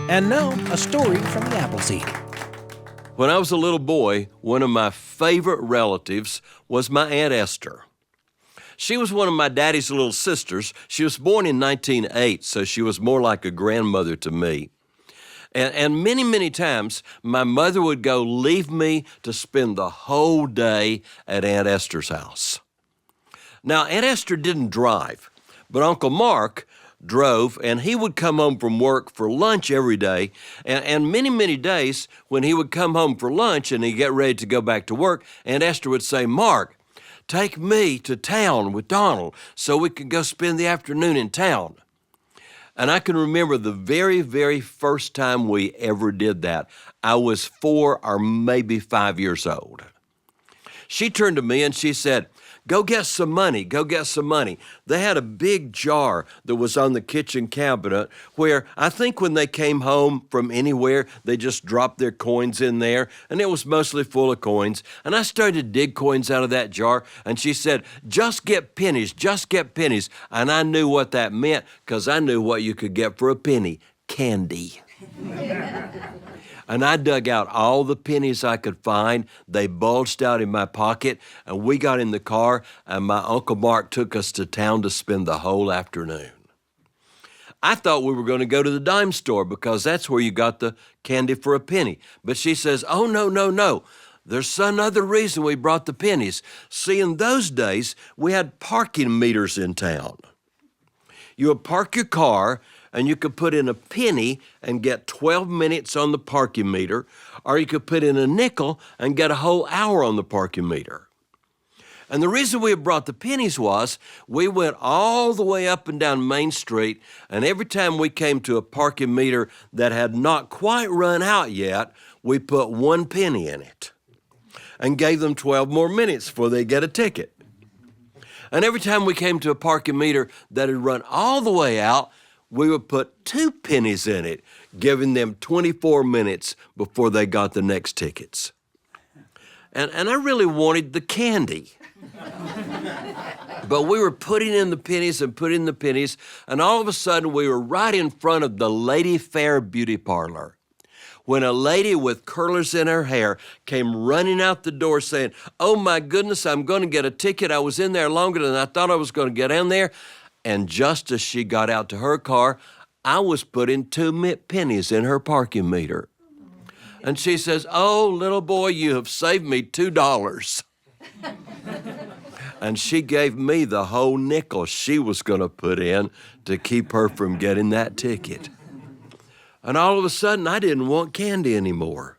And now, a story from the Appleseed. When I was a little boy, one of my favorite relatives was my Aunt Esther. She was one of my daddy's little sisters. She was born in 1908, so she was more like a grandmother to me. And many, many times, my mother would go leave me to spend the whole day at Aunt Esther's house. Now, Aunt Esther didn't drive, but Uncle Mark drove, and he would come home from work for lunch every day. And many, many days, when he would come home for lunch and he'd get ready to go back to work, Aunt Esther would say, "Mark, take me to town with Donald so we could go spend the afternoon in town." And I can remember the very, very first time we ever did that. I was 4 or maybe 5 years old. She turned to me and she said, "Go get some money, go get some money." They had a big jar that was on the kitchen cabinet where I think when they came home from anywhere, they just dropped their coins in there, and it was mostly full of coins. And I started to dig coins out of that jar, and she said, "Just get pennies, just get pennies." And I knew what that meant because I knew what you could get for a penny: candy. And I dug out all the pennies I could find. They bulged out in my pocket, and we got in the car, and my Uncle Mark took us to town to spend the whole afternoon. I thought we were going to go to the dime store because that's where you got the candy for a penny. But she says, "Oh, no, no, no. There's some other reason we brought the pennies. See, in those days, we had parking meters in town. You would park your car, and you could put in a penny and get 12 minutes on the parking meter, or you could put in a nickel and get a whole hour on the parking meter." And the reason we brought the pennies was we went all the way up and down Main Street, and every time we came to a parking meter that had not quite run out yet, we put 1 penny in it and gave them 12 more minutes before they get a ticket. And every time we came to a parking meter that had run all the way out, we would put 2 pennies in it, giving them 24 minutes before they got the next tickets. And I really wanted the candy. But we were putting in the pennies and putting in the pennies, and all of a sudden we were right in front of the Lady Fair beauty parlor when a lady with curlers in her hair came running out the door saying, "Oh my goodness, I'm going to get a ticket. I was in there longer than I thought I was going to get in there." And just as she got out to her car, I was putting 2 pennies in her parking meter. And she says, "Oh, little boy, you have saved me $2. And she gave me the whole nickel she was going to put in to keep her from getting that ticket. And all of a sudden, I didn't want candy anymore.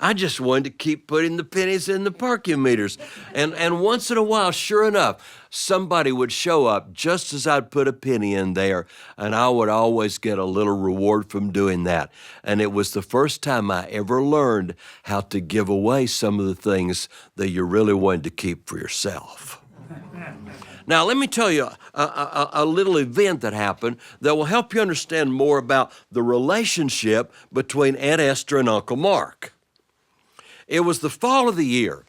I just wanted to keep putting the pennies in the parking meters. And once in a while, sure enough, somebody would show up just as I'd put a penny in there, and I would always get a little reward from doing that. And it was the first time I ever learned how to give away some of the things that you really wanted to keep for yourself. Now, let me tell you a little event that happened that will help you understand more about the relationship between Aunt Esther and Uncle Mark. It was the fall of the year,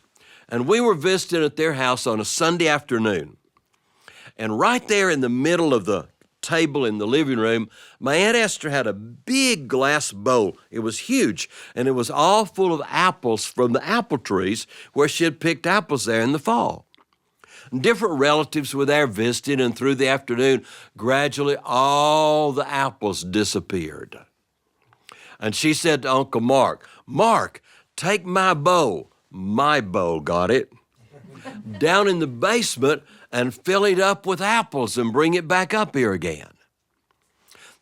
and we were visiting at their house on a Sunday afternoon. And right there in the middle of the table in the living room, my Aunt Esther had a big glass bowl. It was huge, and it was all full of apples from the apple trees where she had picked apples there in the fall. Different relatives were there visiting, and through the afternoon, gradually all the apples disappeared. And she said to Uncle Mark, "Mark, take my bowl," my bowl got it, "down in the basement and fill it up with apples and bring it back up here again."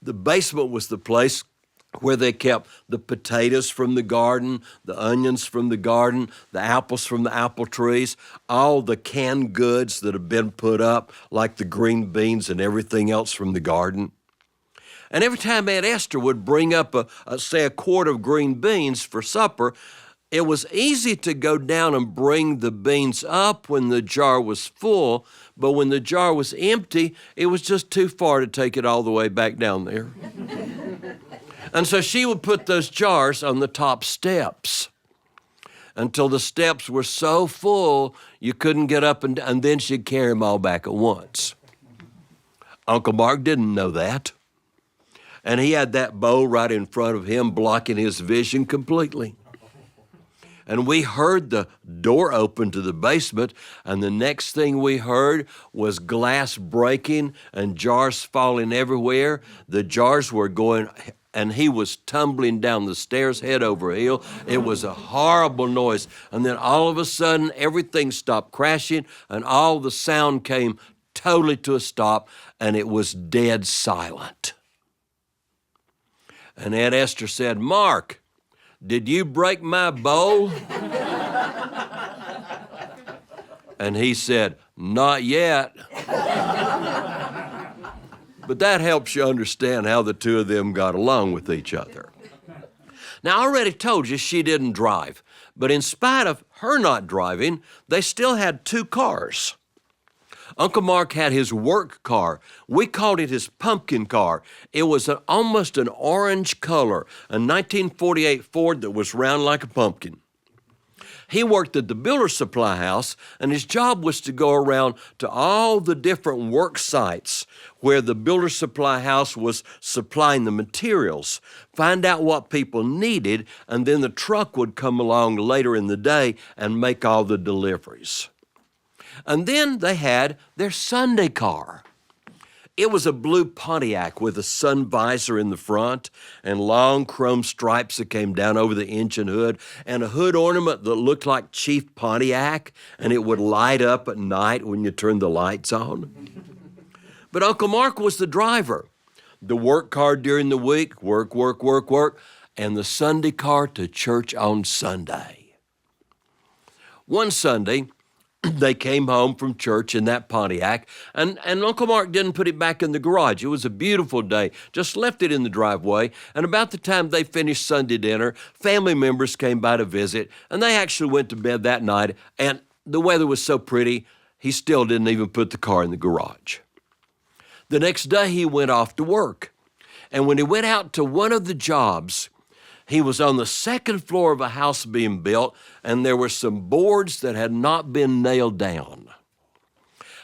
The basement was the place where they kept the potatoes from the garden, the onions from the garden, the apples from the apple trees, all the canned goods that have been put up, like the green beans and everything else from the garden. And every time Aunt Esther would bring up a quart of green beans for supper, it was easy to go down and bring the beans up when the jar was full, but when the jar was empty, it was just too far to take it all the way back down there. And so she would put those jars on the top steps until the steps were so full you couldn't get up, and then she'd carry them all back at once. Uncle Mark didn't know that. And he had that bowl right in front of him, blocking his vision completely. And we heard the door open to the basement, and the next thing we heard was glass breaking and jars falling everywhere. The jars were going, and he was tumbling down the stairs head over heel. It was a horrible noise. And then all of a sudden, everything stopped crashing, and all the sound came totally to a stop, and it was dead silent. And Aunt Esther said, "Mark, did you break my bowl?" And he said, "Not yet." But that helps you understand how the two of them got along with each other. Now, I already told you she didn't drive, but in spite of her not driving, they still had two cars. Uncle Mark had his work car. We called it his pumpkin car. It was almost an orange color, a 1948 Ford that was round like a pumpkin. He worked at the builder supply house, and his job was to go around to all the different work sites where the builder supply house was supplying the materials, find out what people needed, and then the truck would come along later in the day and make all the deliveries. And then they had their Sunday car. It was a blue Pontiac with a sun visor in the front and long chrome stripes that came down over the engine hood and a hood ornament that looked like Chief Pontiac, and it would light up at night when you turned the lights on. But Uncle Mark was the driver. The work car during the week, work, and the Sunday car to church on Sunday. One Sunday, they came home from church in that Pontiac, and Uncle Mark didn't put it back in the garage. It was a beautiful day, just left it in the driveway, and about the time they finished Sunday dinner, family members came by to visit, and they actually went to bed that night, and the weather was so pretty, he still didn't even put the car in the garage. The next day, he went off to work, and when he went out to one of the jobs, he was on the second floor of a house being built, and there were some boards that had not been nailed down.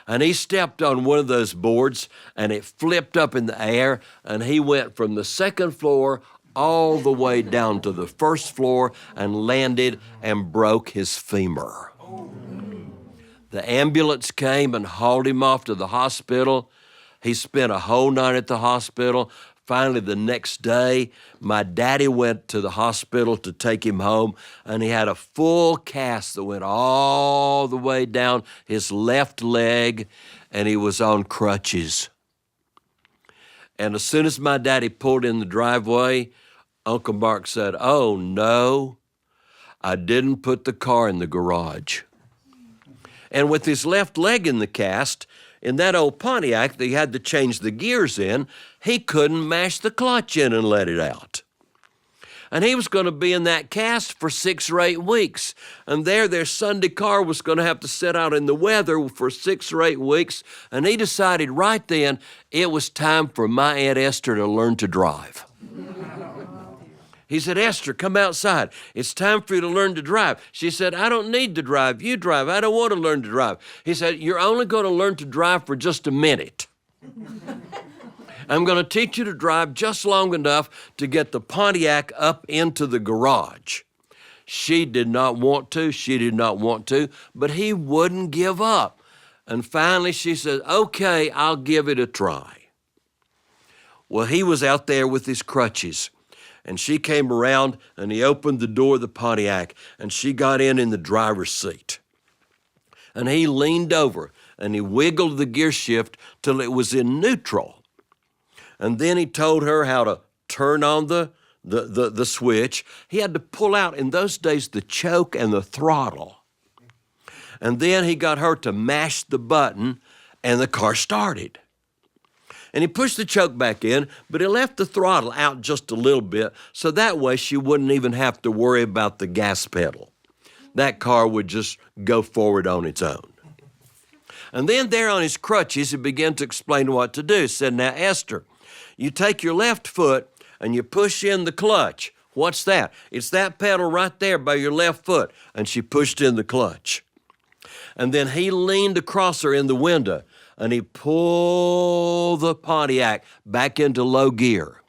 And he stepped on one of those boards, and it flipped up in the air, and he went from the second floor all the way down to the first floor and landed and broke his femur. The ambulance came and hauled him off to the hospital. He spent a whole night at the hospital. Finally, the next day, my daddy went to the hospital to take him home, and he had a full cast that went all the way down his left leg, and he was on crutches. And as soon as my daddy pulled in the driveway, Uncle Mark said, "Oh, no, I didn't put the car in the garage." And with his left leg in the cast, in that old Pontiac that he had to change the gears in, he couldn't mash the clutch in and let it out. And he was going to be in that cast for 6 or 8 weeks. And their Sunday car was going to have to sit out in the weather for 6 or 8 weeks. And he decided right then it was time for my Aunt Esther to learn to drive. He said, "Esther, come outside. It's time for you to learn to drive." She said, "I don't need to drive. You drive. I don't want to learn to drive." He said, "You're only going to learn to drive for just a minute. I'm going to teach you to drive just long enough to get the Pontiac up into the garage." She did not want to, but he wouldn't give up. And finally she said, "Okay, I'll give it a try." Well, he was out there with his crutches. And she came around, and he opened the door of the Pontiac, and she got in the driver's seat. And he leaned over, and he wiggled the gear shift till it was in neutral. And then he told her how to turn on the switch. He had to pull out, in those days, the choke and the throttle. And then he got her to mash the button, and the car started. And he pushed the choke back in, but he left the throttle out just a little bit, so that way she wouldn't even have to worry about the gas pedal. That car would just go forward on its own. And then there on his crutches, he began to explain what to do. He said, "Now, Esther, you take your left foot and you push in the clutch." "What's that?" "It's that pedal right there by your left foot." And she pushed in the clutch. And then he leaned across her in the window, and he pulled the Pontiac back into low gear.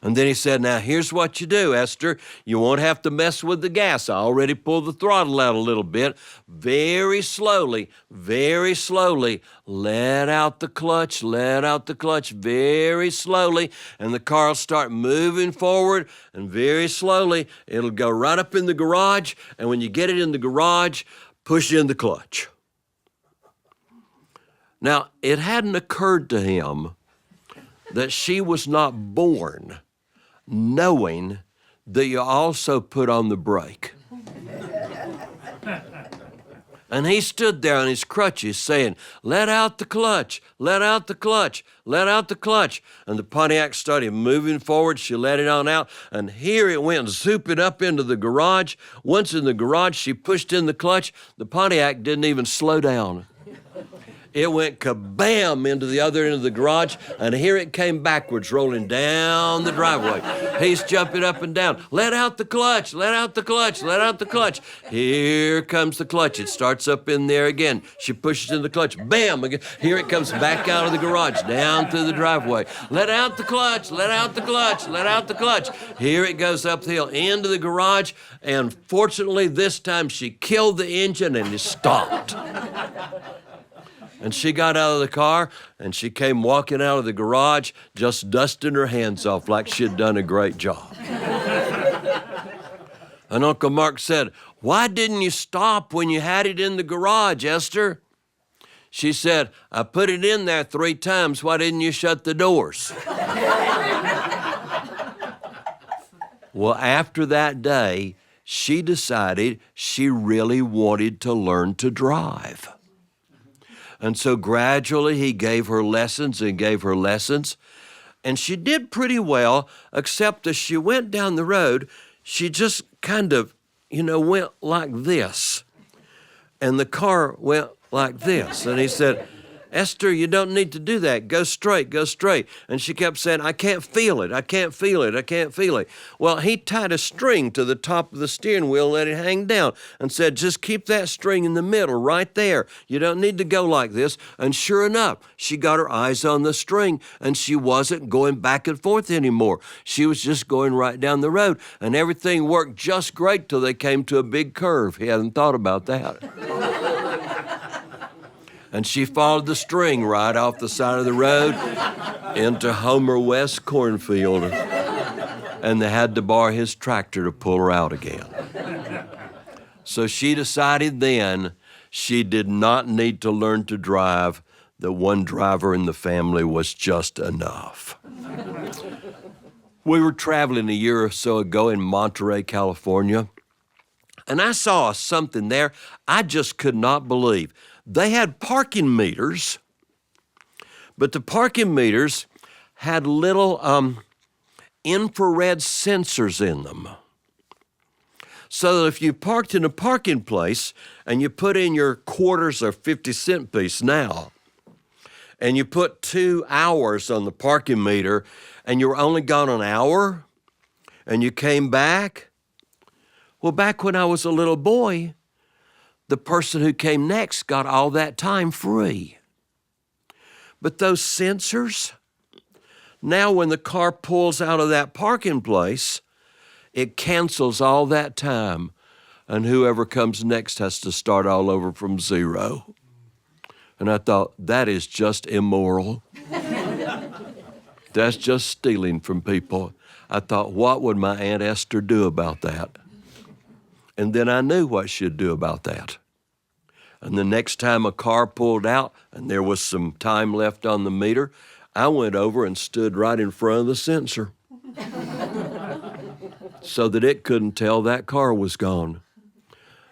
And then he said, now here's what you do, Esther. You won't have to mess with the gas. I already pulled the throttle out a little bit. Very slowly, let out the clutch, very slowly. And the car will start moving forward, and very slowly, it'll go right up in the garage. And when you get it in the garage, push in the clutch. Now, it hadn't occurred to him that she was not born knowing that you also put on the brake. And he stood there on his crutches saying, let out the clutch, let out the clutch, let out the clutch. And the Pontiac started moving forward. She let it on out, and here it went zooping up into the garage. Once in the garage, she pushed in the clutch. The Pontiac didn't even slow down. It went kabam into the other end of the garage, and here it came backwards, rolling down the driveway. He's jumping up and down. Let out the clutch, let out the clutch, let out the clutch. Here comes the clutch. It starts up in there again. She pushes in the clutch. Bam! Again. Here it comes back out of the garage, down through the driveway. Let out the clutch, let out the clutch, let out the clutch. Here it goes uphill into the garage, and fortunately this time she killed the engine and it stopped. And she got out of the car, and she came walking out of the garage, just dusting her hands off like she'd done a great job. And Uncle Mark said, why didn't you stop when you had it in the garage, Esther? She said, I put it in there 3 times. Why didn't you shut the doors? Well, after that day, she decided she really wanted to learn to drive. And so gradually he gave her lessons and gave her lessons. And she did pretty well, except as she went down the road, she just kind of, went like this. And the car went like this. And he said, Esther, you don't need to do that. Go straight, go straight. And she kept saying, I can't feel it, I can't feel it, I can't feel it. Well, he tied a string to the top of the steering wheel and let it hang down and said, just keep that string in the middle right there. You don't need to go like this. And sure enough, she got her eyes on the string and she wasn't going back and forth anymore. She was just going right down the road, and everything worked just great till they came to a big curve. He hadn't thought about that. And she followed the string right off the side of the road into Homer West's cornfield. And they had to borrow his tractor to pull her out again. So she decided then she did not need to learn to drive. The one driver in the family was just enough. We were traveling a year or so ago in Monterey, California, and I saw something there I just could not believe. They had parking meters, but the parking meters had little infrared sensors in them. So that if you parked in a parking place and you put in your quarters or 50-cent piece now, and you put 2 hours on the parking meter and you were only gone an hour and you came back, well, back when I was a little boy, the person who came next got all that time free. But those sensors, now when the car pulls out of that parking place, it cancels all that time, and whoever comes next has to start all over from zero. And I thought, that is just immoral. That's just stealing from people. I thought, what would my Aunt Esther do about that? And then I knew what she'd do about that. And the next time a car pulled out and there was some time left on the meter, I went over and stood right in front of the sensor so that it couldn't tell that car was gone,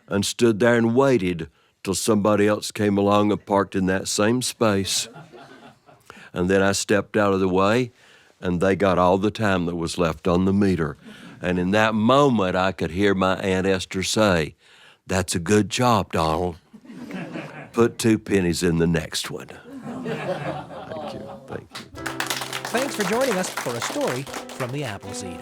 and stood there and waited till somebody else came along and parked in that same space. And then I stepped out of the way, and they got all the time that was left on the meter. And in that moment, I could hear my Aunt Esther say, "That's a good job, Donald. Put 2 pennies in the next one." Thank you. Thank you. Thanks for joining us for a story from the Appleseed.